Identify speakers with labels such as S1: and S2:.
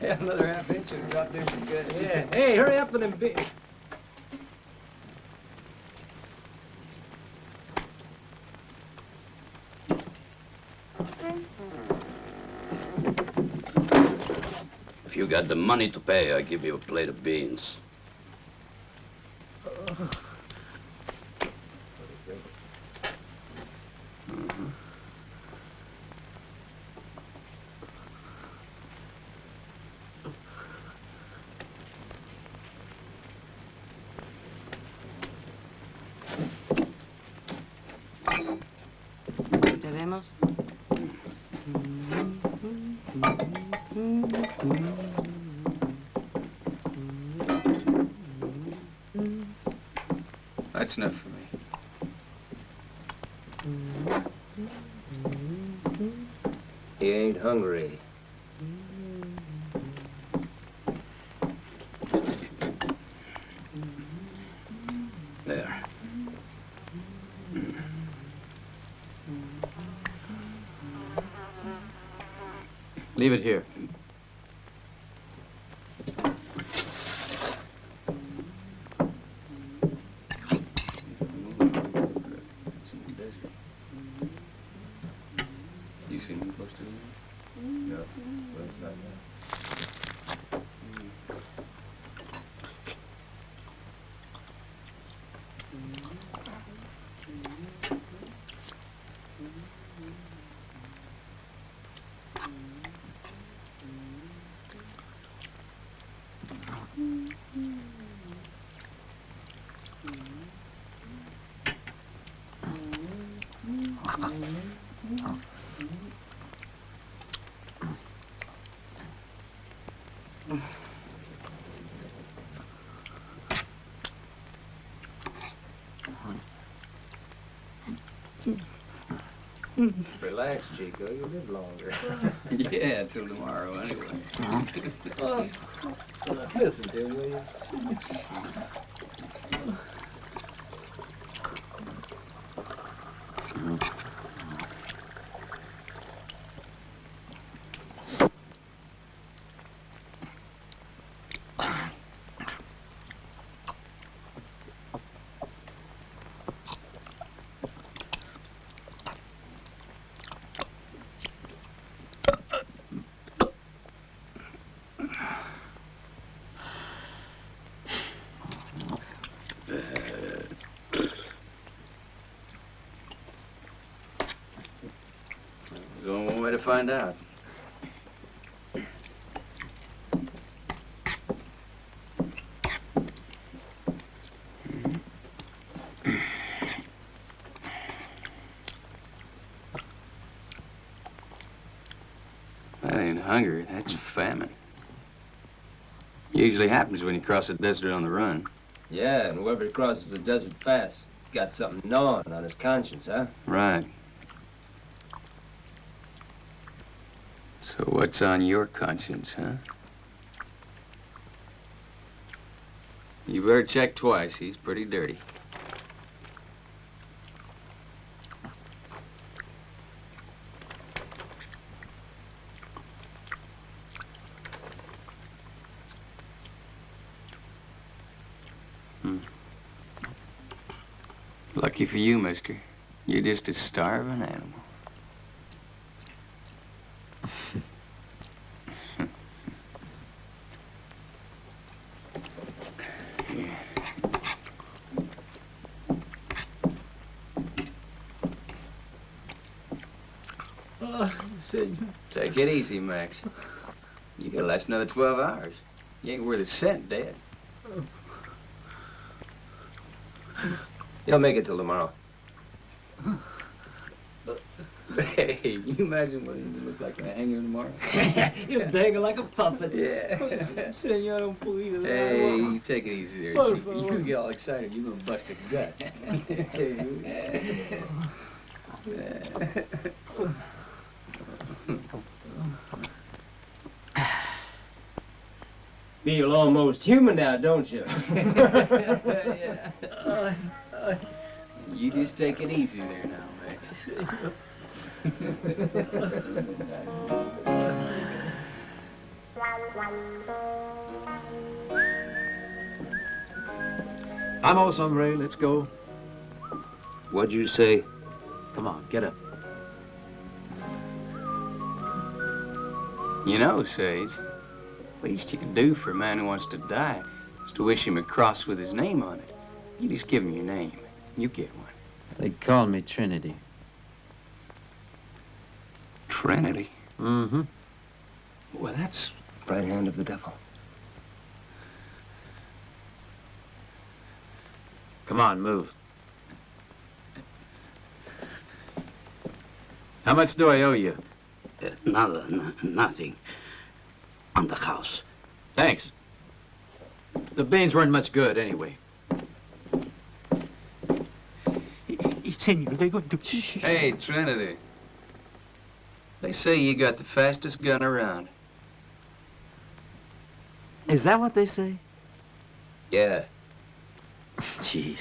S1: Yeah, another half inch and drop there for good.
S2: Yeah. Hey, hurry up with them beers.
S3: If you got the money to pay, I'll give you a plate of beans.
S4: ¿Debemos?
S1: That's enough for me.
S2: He ain't hungry.
S3: There.
S1: Leave it here.
S3: You seen him close to him?
S1: No. Well, it's not that.
S2: Relax, Chico. You'll live longer.
S1: Yeah, till tomorrow anyway.
S2: Listen to him, will you?
S1: There's only one way to find out. That ain't hunger, that's famine. Usually happens when you cross the desert on the run.
S2: Yeah, and whoever crosses the desert fast got something gnawing on his conscience, huh?
S1: Right. So what's on your conscience, huh? You better check twice. He's pretty dirty. Lucky for you, mister. You're just a starving animal. Take it easy, Max. You gotta last another 12 hours. You ain't worth a cent dead.
S2: You'll make it till tomorrow.
S1: Hey, you imagine what it look like when I hang here tomorrow?
S2: You'll dangle like a puppet.
S1: Yeah.
S2: Señor, un poquito de
S1: Hey,
S2: agua.
S1: you take it easy there,
S2: Por
S1: Chief.
S2: favor.
S1: You get all excited, you're gonna bust a gut.
S2: Feel almost human now, don't you?
S1: Yeah. You just take it easy there now, Max.
S4: Vamos, hombre, let's go.
S2: What'd you say?
S4: Come on, get up.
S1: You know, Sage, least you can do for a man who wants to die is to wish him a cross with his name on it. You just give him your name. You get one.
S4: They call me Trinity.
S1: Trinity?
S4: Mm-hmm.
S2: Well, that's right hand of the devil.
S4: Come on, move. How much do I owe you?
S3: Nothing. On the house.
S4: Thanks. The beans weren't much good anyway.
S5: Senor, they're going to...
S1: Hey, Trinity. They say you got the fastest gun around.
S4: Is that what they say?
S2: Yeah.
S4: Jeez.